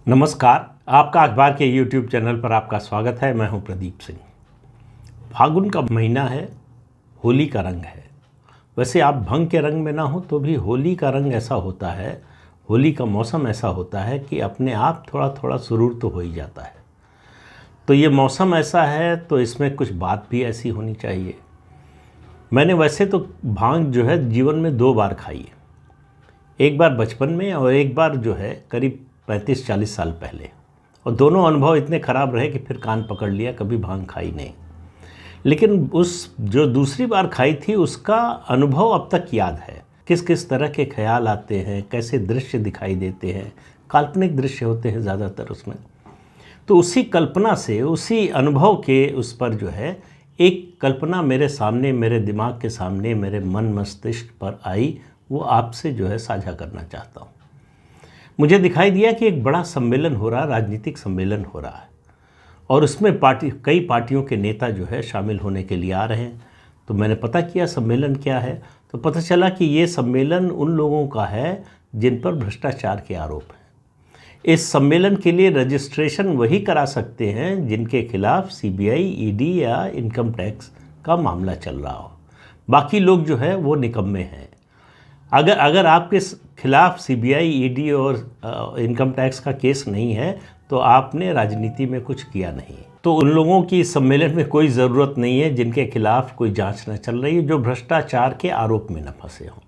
नमस्कार। आपका अखबार के YouTube चैनल पर आपका स्वागत है। मैं हूं प्रदीप सिंह। फागुन का महीना है, होली का रंग है। वैसे आप भंग के रंग में ना हो तो भी होली का रंग ऐसा होता है, होली का मौसम ऐसा होता है कि अपने आप थोड़ा थोड़ा सुरूर तो हो ही जाता है। तो ये मौसम ऐसा है तो इसमें कुछ बात भी ऐसी होनी चाहिए। मैंने वैसे तो भांग जो है जीवन में 2 बार खाई है, एक बार बचपन में और एक बार जो है करीब 35-40 साल पहले। और दोनों अनुभव इतने ख़राब रहे कि फिर कान पकड़ लिया, कभी भांग खाई नहीं। लेकिन उस जो दूसरी बार खाई थी उसका अनुभव अब तक याद है। किस किस तरह के ख्याल आते हैं, कैसे दृश्य दिखाई देते हैं, काल्पनिक दृश्य होते हैं ज़्यादातर उसमें। तो उसी कल्पना से, उसी अनुभव के उस पर जो है एक कल्पना मेरे सामने, मेरे दिमाग के सामने, मेरे मन मस्तिष्क पर आई, वो आपसे जो है साझा करना चाहता हूँ। मुझे दिखाई दिया कि एक बड़ा सम्मेलन हो रहा है, राजनीतिक सम्मेलन हो रहा है, और उसमें कई पार्टियों के नेता जो है शामिल होने के लिए आ रहे हैं। तो मैंने पता किया सम्मेलन क्या है, तो पता चला कि ये सम्मेलन उन लोगों का है जिन पर भ्रष्टाचार के आरोप हैं। इस सम्मेलन के लिए रजिस्ट्रेशन वही करा सकते हैं जिनके खिलाफ सीबीआई, ईडी या इनकम टैक्स का मामला चल रहा हो। बाकी लोग जो है वो निकम्मे हैं। अगर आपके खिलाफ सीबीआई, ईडी और इनकम टैक्स का केस नहीं है तो आपने राजनीति में कुछ किया नहीं। तो उन लोगों की इस सम्मेलन में कोई ज़रूरत नहीं है जिनके खिलाफ कोई जांच न चल रही है, जो भ्रष्टाचार के आरोप में न फंसे हों।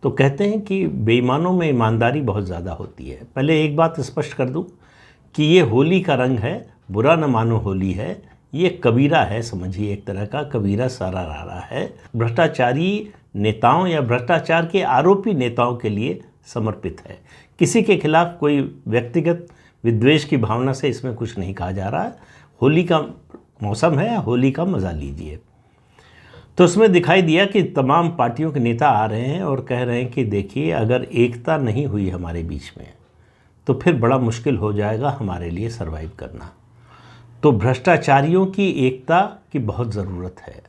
तो कहते हैं कि बेईमानों में ईमानदारी बहुत ज़्यादा होती है। पहले एक बात स्पष्ट कर दूं कि ये होली का रंग है, बुरा न मानो होली है। ये कबीरा है, समझिए, एक तरह का कबीरा सारा रारा है। भ्रष्टाचारी नेताओं या भ्रष्टाचार के आरोपी नेताओं के लिए समर्पित है। किसी के खिलाफ कोई व्यक्तिगत विद्वेष की भावना से इसमें कुछ नहीं कहा जा रहा है। होली का मौसम है, होली का मज़ा लीजिए। तो उसमें दिखाई दिया कि तमाम पार्टियों के नेता आ रहे हैं और कह रहे हैं कि देखिए, अगर एकता नहीं हुई हमारे बीच में तो फिर बड़ा मुश्किल हो जाएगा हमारे लिए सर्वाइव करना। तो भ्रष्टाचारियों की एकता की बहुत ज़रूरत है।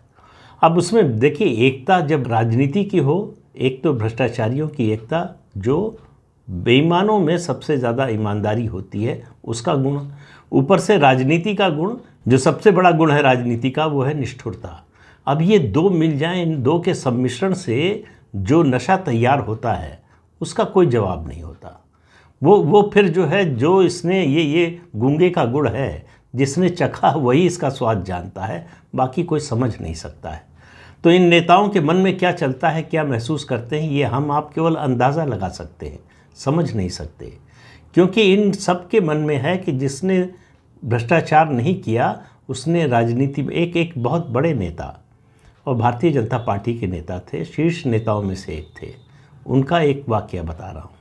अब उसमें देखिए, एकता जब राजनीति की हो, एक तो भ्रष्टाचारियों की एकता, जो बेईमानों में सबसे ज़्यादा ईमानदारी होती है, उसका गुण, ऊपर से राजनीति का गुण, जो सबसे बड़ा गुण है राजनीति का, वो है निष्ठुरता। अब ये दो मिल जाएं, इन दो के सम्मिश्रण से जो नशा तैयार होता है उसका कोई जवाब नहीं होता। वो फिर जो है, जो इसने ये गूंगे का गुड़ है, जिसने चखा वही इसका स्वाद जानता है, बाकी कोई समझ नहीं सकता है। तो इन नेताओं के मन में क्या चलता है, क्या महसूस करते हैं, ये हम आप केवल अंदाज़ा लगा सकते हैं, समझ नहीं सकते। क्योंकि इन सब के मन में है कि जिसने भ्रष्टाचार नहीं किया उसने राजनीति में, एक बहुत बड़े नेता और भारतीय जनता पार्टी के नेता थे, शीर्ष नेताओं में से एक थे। उनका एक वाकया बता रहा हूँ।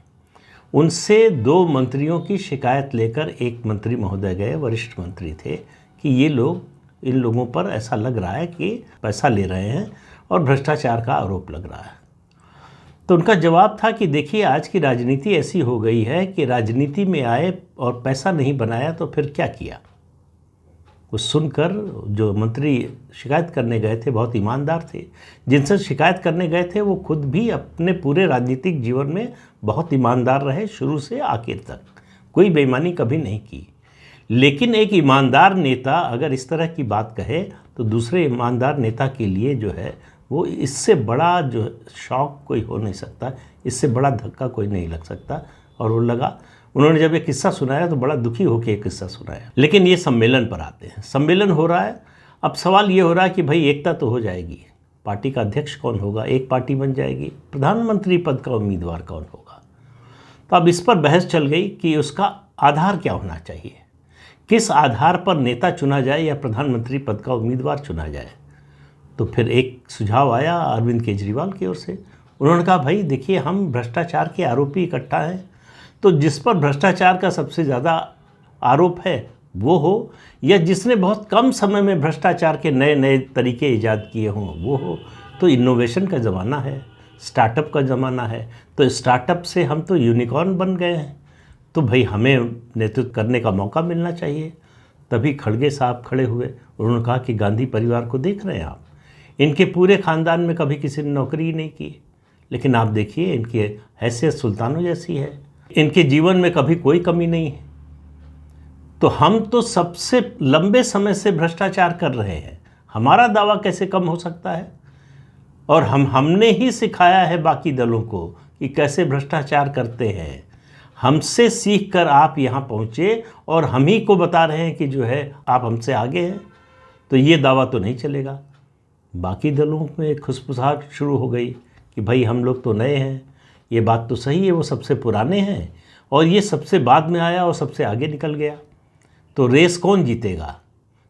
उनसे 2 मंत्रियों की शिकायत लेकर एक मंत्री महोदय गए, वरिष्ठ मंत्री थे, कि ये लोग, इन लोगों पर ऐसा लग रहा है कि पैसा ले रहे हैं और भ्रष्टाचार का आरोप लग रहा है। तो उनका जवाब था कि देखिए, आज की राजनीति ऐसी हो गई है कि राजनीति में आए और पैसा नहीं बनाया तो फिर क्या किया। वो सुनकर जो मंत्री शिकायत करने गए थे बहुत ईमानदार थे। जिनसे शिकायत करने गए थे वो खुद भी अपने पूरे राजनीतिक जीवन में बहुत ईमानदार रहे, शुरू से आखिर तक कोई बेईमानी कभी नहीं की। लेकिन एक ईमानदार नेता अगर इस तरह की बात कहे तो दूसरे ईमानदार नेता के लिए जो है वो, इससे बड़ा जो शॉक कोई हो नहीं सकता, इससे बड़ा धक्का कोई नहीं लग सकता। और वो लगा, उन्होंने जब ये किस्सा सुनाया तो बड़ा दुखी होकर ये किस्सा सुनाया। लेकिन ये सम्मेलन पर आते हैं। सम्मेलन हो रहा है, अब सवाल ये हो रहा है कि भाई एकता तो हो जाएगी, पार्टी का अध्यक्ष कौन होगा, एक पार्टी बन जाएगी, प्रधानमंत्री पद का उम्मीदवार कौन होगा। तो अब इस पर बहस चल गई कि उसका आधार क्या होना चाहिए, किस आधार पर नेता चुना जाए या प्रधानमंत्री पद का उम्मीदवार चुना जाए। तो फिर एक सुझाव आया अरविंद केजरीवाल की ओर से। उन्होंने कहा, भाई देखिए, हम भ्रष्टाचार के आरोपी इकट्ठा हैं, तो जिस पर भ्रष्टाचार का सबसे ज़्यादा आरोप है वो हो, या जिसने बहुत कम समय में भ्रष्टाचार के नए नए तरीके ईजाद किए हों वो हो। तो इनोवेशन का ज़माना है, स्टार्टअप का ज़माना है, तो स्टार्टअप से हम तो यूनिकॉर्न बन गए हैं, तो भाई हमें नेतृत्व करने का मौका मिलना चाहिए। तभी खड़गे साहब खड़े हुए। उन्होंने कहा कि गांधी परिवार को देख रहे हैं आप, इनके पूरे ख़ानदान में कभी किसी ने नौकरी ही नहीं की, लेकिन आप देखिए इनकी हैसियत सुल्तानों जैसी है। इनके जीवन में कभी कोई कमी नहीं है, तो हम तो सबसे लंबे समय से भ्रष्टाचार कर रहे हैं, हमारा दावा कैसे कम हो सकता है? और हमने ही सिखाया है बाकी दलों को कि कैसे भ्रष्टाचार करते हैं। हमसे सीख कर आप यहाँ पहुँचे और हम ही को बता रहे हैं कि जो है आप हमसे आगे हैं, तो ये दावा तो नहीं चलेगा। बाकी दलों में खुसफुसाहट शुरू हो गई कि भाई हम लोग तो नए हैं, ये बात तो सही है, वो सबसे पुराने हैं और ये सबसे बाद में आया और सबसे आगे निकल गया। तो रेस कौन जीतेगा?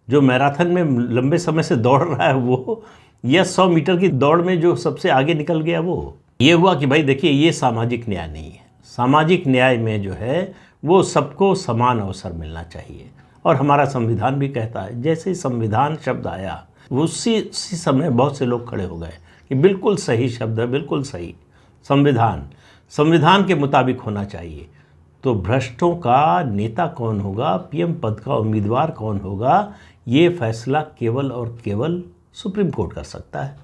जो मैराथन में लंबे समय से दौड़ रहा है वो, या 100 मीटर की दौड़ में जो सबसे आगे निकल गया वो? ये हुआ कि भाई देखिए, ये सामाजिक न्याय नहीं है। सामाजिक न्याय में जो है वो सबको समान अवसर मिलना चाहिए। और हमारा संविधान भी कहता है, जैसे ही संविधान शब्द आया उसी समय बहुत से लोग खड़े हो गए कि बिल्कुल सही शब्द है, बिल्कुल सही। संविधान के मुताबिक होना चाहिए। तो भ्रष्टों का नेता कौन होगा, पीएम पद का उम्मीदवार कौन होगा, ये फैसला केवल और केवल सुप्रीम कोर्ट कर सकता है।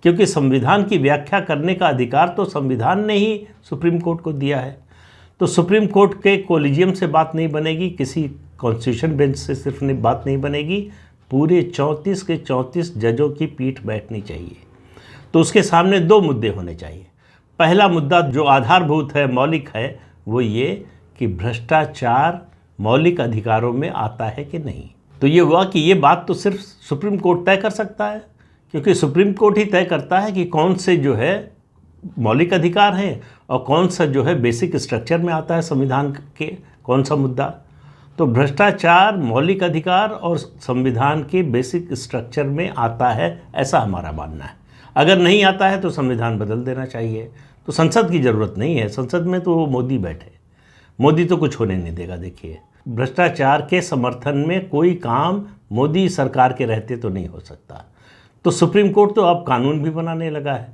क्योंकि संविधान की व्याख्या करने का अधिकार तो संविधान ने ही सुप्रीम कोर्ट को दिया है। तो सुप्रीम कोर्ट के कोलिजियम से बात नहीं बनेगी, किसी कॉन्स्टिट्यूशन बेंच से सिर्फ बात नहीं बनेगी, पूरे 34 के 34 जजों की पीठ बैठनी चाहिए। तो उसके सामने 2 मुद्दे होने चाहिए। पहला मुद्दा जो आधारभूत है, मौलिक है, वो ये कि भ्रष्टाचार मौलिक अधिकारों में आता है कि नहीं। तो ये हुआ कि ये बात तो सिर्फ सुप्रीम कोर्ट तय कर सकता है, क्योंकि सुप्रीम कोर्ट ही तय करता है कि कौन से जो है मौलिक अधिकार हैं और कौन सा जो है बेसिक स्ट्रक्चर में आता है संविधान के, कौन सा मुद्दा। तो भ्रष्टाचार मौलिक अधिकार और संविधान के बेसिक स्ट्रक्चर में आता है, ऐसा हमारा मानना है। अगर नहीं आता है तो संविधान बदल देना चाहिए। तो संसद की ज़रूरत नहीं है, संसद में तो मोदी बैठे, मोदी तो कुछ होने नहीं देगा। देखिए, भ्रष्टाचार के समर्थन में कोई काम मोदी सरकार के रहते तो नहीं हो सकता। तो सुप्रीम कोर्ट तो अब कानून भी बनाने लगा है,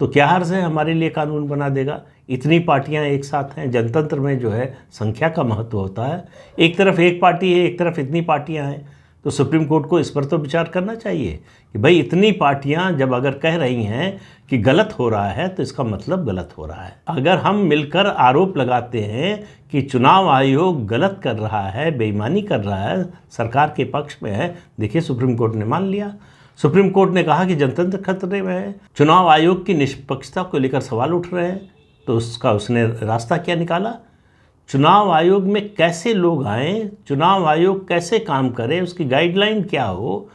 तो क्या हर्ज है, हमारे लिए कानून बना देगा। इतनी पार्टियां एक साथ हैं, जनतंत्र में जो है संख्या का महत्व होता है। एक तरफ एक पार्टी है, एक तरफ इतनी पार्टियां हैं, तो सुप्रीम कोर्ट को इस पर तो विचार करना चाहिए कि भाई इतनी पार्टियां जब अगर कह रही हैं कि गलत हो रहा है तो इसका मतलब गलत हो रहा है। अगर हम मिलकर आरोप लगाते हैं कि चुनाव आयोग गलत कर रहा है, बेईमानी कर रहा है, सरकार के पक्ष में है, देखिए सुप्रीम कोर्ट ने मान लिया। सुप्रीम कोर्ट ने कहा कि जनतंत्र खतरे में है, चुनाव आयोग की निष्पक्षता को लेकर सवाल उठ रहे हैं, तो उसने रास्ता क्या निकाला? चुनाव आयोग में कैसे लोग आएँ, चुनाव आयोग कैसे काम करे, उसकी गाइडलाइन क्या हो,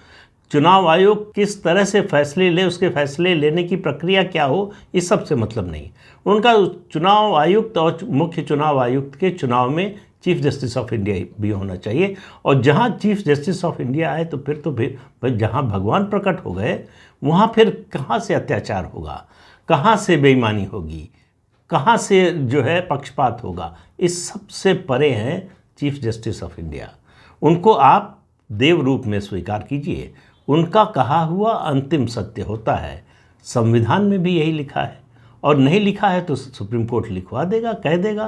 चुनाव आयोग किस तरह से फैसले ले, उसके फैसले लेने की प्रक्रिया क्या हो, इस सब से मतलब नहीं। उनका चुनाव आयुक्त और मुख्य चुनाव आयुक्त के चुनाव में चीफ जस्टिस ऑफ इंडिया भी होना चाहिए। और जहाँ चीफ जस्टिस ऑफ इंडिया आए तो फिर जहाँ भगवान प्रकट हो गए वहाँ फिर कहाँ से अत्याचार होगा, कहाँ से बेईमानी होगी, कहाँ से जो है पक्षपात होगा। इस सब से परे हैं चीफ जस्टिस ऑफ इंडिया। उनको आप देव रूप में स्वीकार कीजिए, उनका कहा हुआ अंतिम सत्य होता है। संविधान में भी यही लिखा है, और नहीं लिखा है तो सुप्रीम कोर्ट लिखवा देगा, कह देगा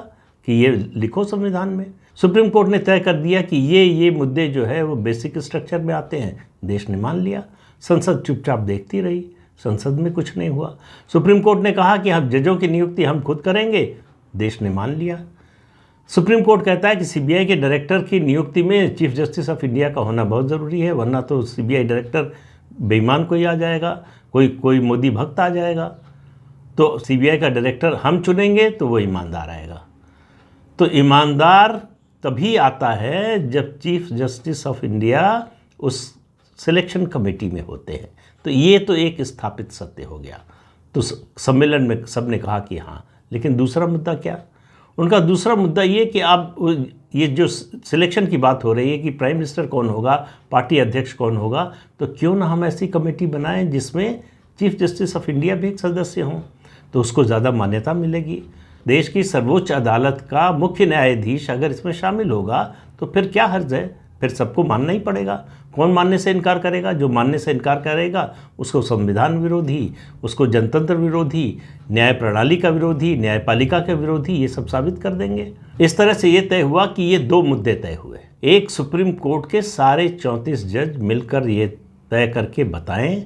कि ये लिखो संविधान में। सुप्रीम कोर्ट ने तय कर दिया कि ये मुद्दे जो है वो बेसिक स्ट्रक्चर में आते हैं, देश ने मान लिया। संसद चुपचाप देखती रही, संसद में कुछ नहीं हुआ। सुप्रीम कोर्ट ने कहा कि हम जजों की नियुक्ति हम खुद करेंगे, देश ने मान लिया। सुप्रीम कोर्ट कहता है कि सीबीआई के डायरेक्टर की नियुक्ति में चीफ जस्टिस ऑफ इंडिया का होना बहुत ज़रूरी है, वरना तो सीबीआई डायरेक्टर बेईमान कोई आ जाएगा, कोई मोदी भक्त आ जाएगा। तो सीबीआई का डायरेक्टर हम चुनेंगे तो वो ईमानदार आएगा। तो ईमानदार तभी आता है जब चीफ जस्टिस ऑफ इंडिया उस सिलेक्शन कमेटी में होते हैं। तो ये तो एक स्थापित सत्य हो गया। तो सम्मेलन में सबने कहा कि हाँ, लेकिन दूसरा मुद्दा क्या? उनका दूसरा मुद्दा ये कि आप ये जो सिलेक्शन की बात हो रही है कि प्राइम मिनिस्टर कौन होगा, पार्टी अध्यक्ष कौन होगा, तो क्यों ना हम ऐसी कमेटी बनाएं जिसमें चीफ जस्टिस ऑफ इंडिया भी एक सदस्य हों, तो उसको ज़्यादा मान्यता मिलेगी। देश की सर्वोच्च अदालत का मुख्य न्यायाधीश अगर इसमें शामिल होगा तो फिर क्या हर्ज है, फिर सबको मानना ही पड़ेगा। कौन मानने से इनकार करेगा? जो मानने से इनकार करेगा उसको संविधान विरोधी, उसको जनतंत्र विरोधी, न्याय प्रणाली का विरोधी, न्यायपालिका के विरोधी, ये सब साबित कर देंगे। इस तरह से ये तय हुआ कि ये 2 मुद्दे तय हुए। एक, सुप्रीम कोर्ट के सारे 34 जज मिलकर ये तय करके बताएं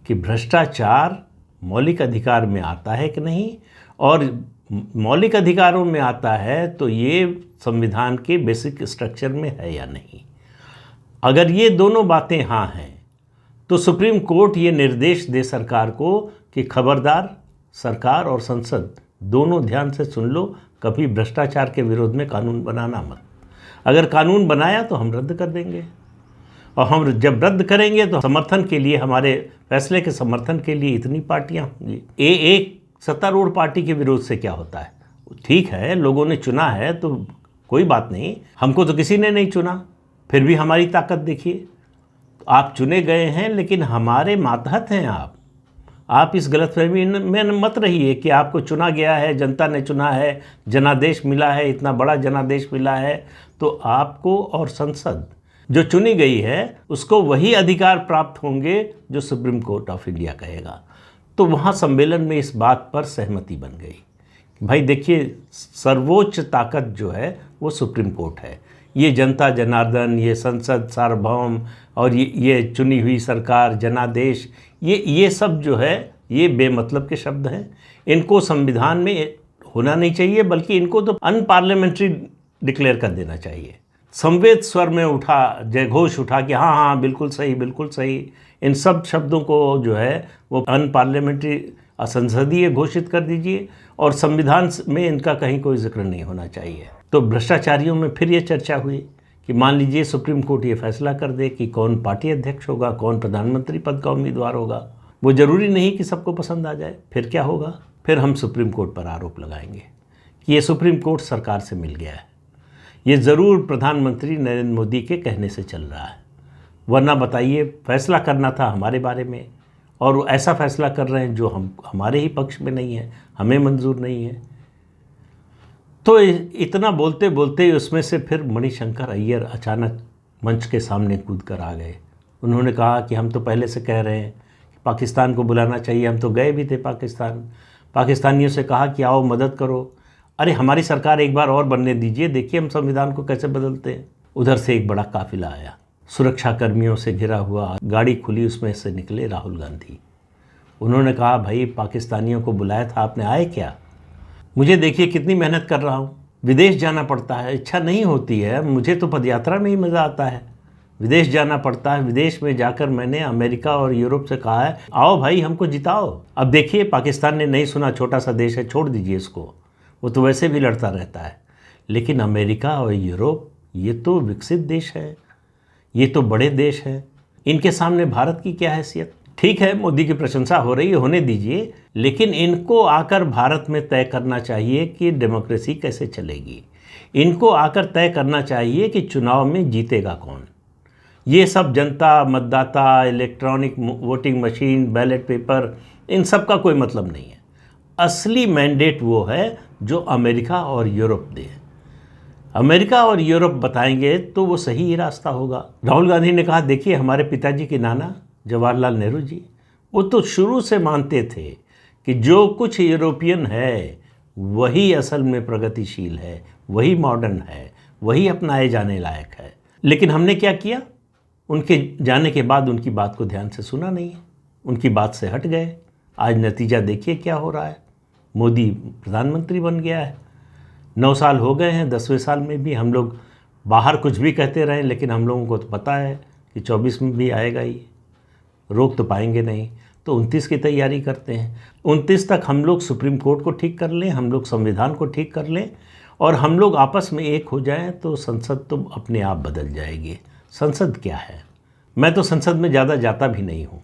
कि भ्रष्टाचार मौलिक अधिकार में आता है कि नहीं, और मौलिक अधिकारों में आता है तो ये संविधान के बेसिक स्ट्रक्चर में है या नहीं। अगर ये दोनों बातें हाँ हैं तो सुप्रीम कोर्ट ये निर्देश दे सरकार को कि खबरदार, सरकार और संसद दोनों ध्यान से सुन लो, कभी भ्रष्टाचार के विरोध में कानून बनाना मत। अगर कानून बनाया तो हम रद्द कर देंगे, और हम जब रद्द करेंगे तो समर्थन के लिए, हमारे फैसले के समर्थन के लिए इतनी पार्टियां होंगी। एक सत्तारूढ़ पार्टी के विरोध से क्या होता है? ठीक है, लोगों ने चुना है तो कोई बात नहीं, हमको तो किसी ने नहीं चुना, फिर भी हमारी ताकत देखिए। आप चुने गए हैं लेकिन हमारे मातहत हैं आप इस गलतफहमी में मत रहिए कि आपको चुना गया है, जनता ने चुना है, जनादेश मिला है, इतना बड़ा जनादेश मिला है, तो आपको और संसद जो चुनी गई है उसको वही अधिकार प्राप्त होंगे जो सुप्रीम कोर्ट ऑफ इंडिया कहेगा। तो वहाँ सम्मेलन में इस बात पर सहमति बन गई। भाई देखिए, सर्वोच्च ताकत जो है वो सुप्रीम कोर्ट है। ये जनता जनार्दन, ये संसद सार्वभौम और ये चुनी हुई सरकार, जनादेश, ये सब जो है ये बेमतलब के शब्द हैं। इनको संविधान में होना नहीं चाहिए, बल्कि इनको तो अनपार्लियामेंट्री डिक्लेयर कर देना चाहिए। संवेद स्वर में उठा, जयघोष उठा कि हाँ हाँ बिल्कुल सही, बिल्कुल सही। इन सब शब्दों को जो है वो अनपार्लियामेंट्री, असंसदीय घोषित कर दीजिए, और संविधान में इनका कहीं कोई जिक्र नहीं होना चाहिए। तो भ्रष्टाचारियों में फिर ये चर्चा हुई कि मान लीजिए सुप्रीम कोर्ट ये फैसला कर दे कि कौन पार्टी अध्यक्ष होगा, कौन प्रधानमंत्री पद का उम्मीदवार होगा। वो ज़रूरी नहीं कि सबको पसंद आ जाए। फिर क्या होगा? फिर हम सुप्रीम कोर्ट पर आरोप लगाएंगे कि ये सुप्रीम कोर्ट सरकार से मिल गया है, ये ज़रूर प्रधानमंत्री नरेंद्र मोदी के कहने से चल रहा है, वरना बताइए फैसला करना था हमारे बारे में और वो ऐसा फैसला कर रहे हैं जो हमारे ही पक्ष में नहीं है, हमें मंजूर नहीं है। तो इतना बोलते बोलते उसमें से फिर मणिशंकर अय्यर अचानक मंच के सामने कूद कर आ गए। उन्होंने कहा कि हम तो पहले से कह रहे हैं कि पाकिस्तान को बुलाना चाहिए, हम तो गए भी थे पाकिस्तान, पाकिस्तानियों से कहा कि आओ मदद करो। अरे हमारी सरकार एक बार और बनने दीजिए, देखिए हम संविधान को कैसे बदलते हैं। उधर से एक बड़ा काफिला आया, सुरक्षा कर्मियों से घिरा हुआ, गाड़ी खुली, उसमें से निकले राहुल गांधी। उन्होंने कहा भाई पाकिस्तानियों को बुलाया था आपने, आए क्या? मुझे देखिए कितनी मेहनत कर रहा हूँ, विदेश जाना पड़ता है, इच्छा नहीं होती है, मुझे तो पदयात्रा में ही मज़ा आता है, विदेश जाना पड़ता है। विदेश में जाकर मैंने अमेरिका और यूरोप से कहा है आओ भाई हमको जिताओ। अब देखिए पाकिस्तान ने नहीं सुना, छोटा सा देश है, छोड़ दीजिए इसको, वो तो वैसे भी लड़ता रहता है। लेकिन अमेरिका और यूरोप ये तो विकसित देश है, ये तो बड़े देश हैं, इनके सामने भारत की क्या हैसियत? ठीक है, मोदी की प्रशंसा हो रही है, होने दीजिए, लेकिन इनको आकर भारत में तय करना चाहिए कि डेमोक्रेसी कैसे चलेगी। इनको आकर तय करना चाहिए कि चुनाव में जीतेगा कौन। ये सब जनता, मतदाता, electronic voting machine, ballot paper, इन सब का कोई मतलब नहीं है। असली मैंडेट वो है जो अमेरिका और यूरोप दे। अमेरिका और यूरोप बताएंगे तो वो सही ही रास्ता होगा। राहुल गांधी ने कहा देखिए हमारे पिताजी के नाना जवाहरलाल नेहरू जी, वो तो शुरू से मानते थे कि जो कुछ यूरोपियन है वही असल में प्रगतिशील है, वही मॉडर्न है, वही अपनाए जाने लायक है। लेकिन हमने क्या किया? उनके जाने के बाद उनकी बात को ध्यान से सुना नहीं है, उनकी बात से हट गए। आज नतीजा देखिए क्या हो रहा है, मोदी प्रधानमंत्री बन गया है। 9 साल हो गए हैं, 10वें साल में भी हम लोग बाहर कुछ भी कहते रहें, लेकिन हम लोगों को तो पता है कि 24 में भी आएगा ही, रोक तो पाएंगे नहीं। तो 29 की तैयारी करते हैं। 29 तक हम लोग सुप्रीम कोर्ट को ठीक कर लें, हम लोग संविधान को ठीक कर लें और हम लोग आपस में एक हो जाएं तो संसद तो अपने आप बदल जाएगी। संसद क्या है? मैं तो संसद में ज़्यादा जाता भी नहीं हूँ,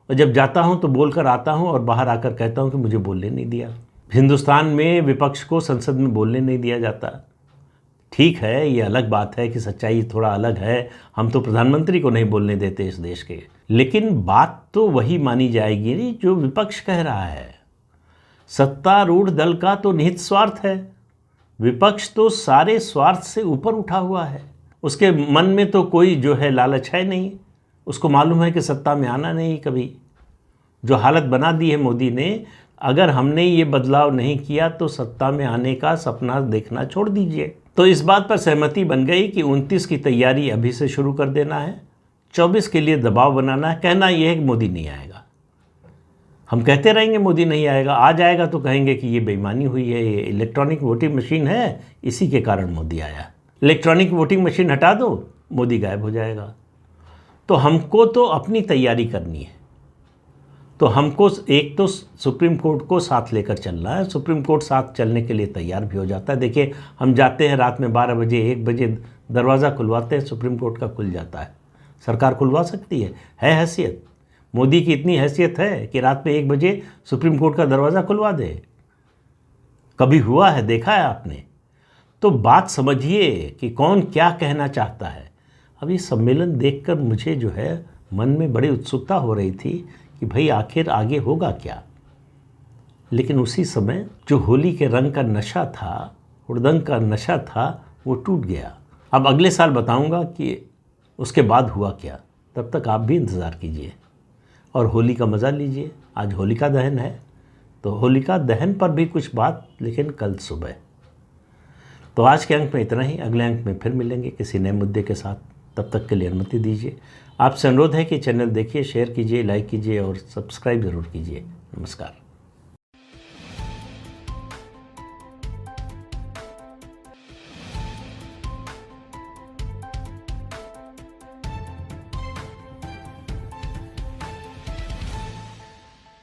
और जब जाता हूँ तो बोलकर आता हूँ और बाहर आकर कहता हूँ कि मुझे बोलने नहीं दिया। हिंदुस्तान में विपक्ष को संसद में बोलने नहीं दिया जाता। ठीक है, ये अलग बात है कि सच्चाई थोड़ा अलग है, हम तो प्रधानमंत्री को नहीं बोलने देते इस देश के, लेकिन बात तो वही मानी जाएगी नहीं जो विपक्ष कह रहा है। सत्तारूढ़ दल का तो निहित स्वार्थ है, विपक्ष तो सारे स्वार्थ से ऊपर उठा हुआ है। उसके मन में तो कोई जो है लालच है नहीं, उसको मालूम है कि सत्ता में आना नहीं कभी। जो हालत बना दी है मोदी ने, अगर हमने ये बदलाव नहीं किया तो सत्ता में आने का सपना देखना छोड़ दीजिए। तो इस बात पर सहमति बन गई कि 29 की तैयारी अभी से शुरू कर देना है, 24 के लिए दबाव बनाना है, कहना यह है कि मोदी नहीं आएगा। हम कहते रहेंगे मोदी नहीं आएगा, आ जाएगा तो कहेंगे कि ये बेईमानी हुई है, ये इलेक्ट्रॉनिक वोटिंग मशीन है, इसी के कारण मोदी आया। इलेक्ट्रॉनिक वोटिंग मशीन हटा दो, मोदी गायब हो जाएगा। तो हमको तो अपनी तैयारी करनी है। तो हमको एक तो सुप्रीम कोर्ट को साथ लेकर चलना है। सुप्रीम कोर्ट साथ चलने के लिए तैयार भी हो जाता है। देखिए, हम जाते हैं रात में 12 बजे 1 बजे दरवाज़ा खुलवाते हैं, सुप्रीम कोर्ट का खुल जाता है। सरकार खुलवा सकती है हैसियत। मोदी की इतनी हैसियत है कि रात में 1 बजे सुप्रीम कोर्ट का दरवाज़ा खुलवा दे। कभी हुआ है, देखा है आपने? तो बात समझिए कि कौन क्या कहना चाहता है। अब ये सम्मेलन देखकर मुझे जो है मन में बड़ी उत्सुकता हो रही थी कि भाई आखिर आगे होगा क्या। लेकिन उसी समय जो होली के रंग का नशा था, हुड़दंग का नशा था, वो टूट गया। अब अगले साल बताऊंगा कि उसके बाद हुआ क्या। तब तक आप भी इंतज़ार कीजिए और होली का मज़ा लीजिए। आज होलिका दहन है, तो होलिका दहन पर भी कुछ बात, लेकिन कल सुबह। तो आज के अंक में इतना ही। अगले अंक में फिर मिलेंगे किसी नए मुद्दे के साथ। तब तक के लिए अनुमति दीजिए। आपसे अनुरोध है कि चैनल देखिए, शेयर कीजिए, लाइक कीजिए और सब्सक्राइब ज़रूर कीजिए। नमस्कार।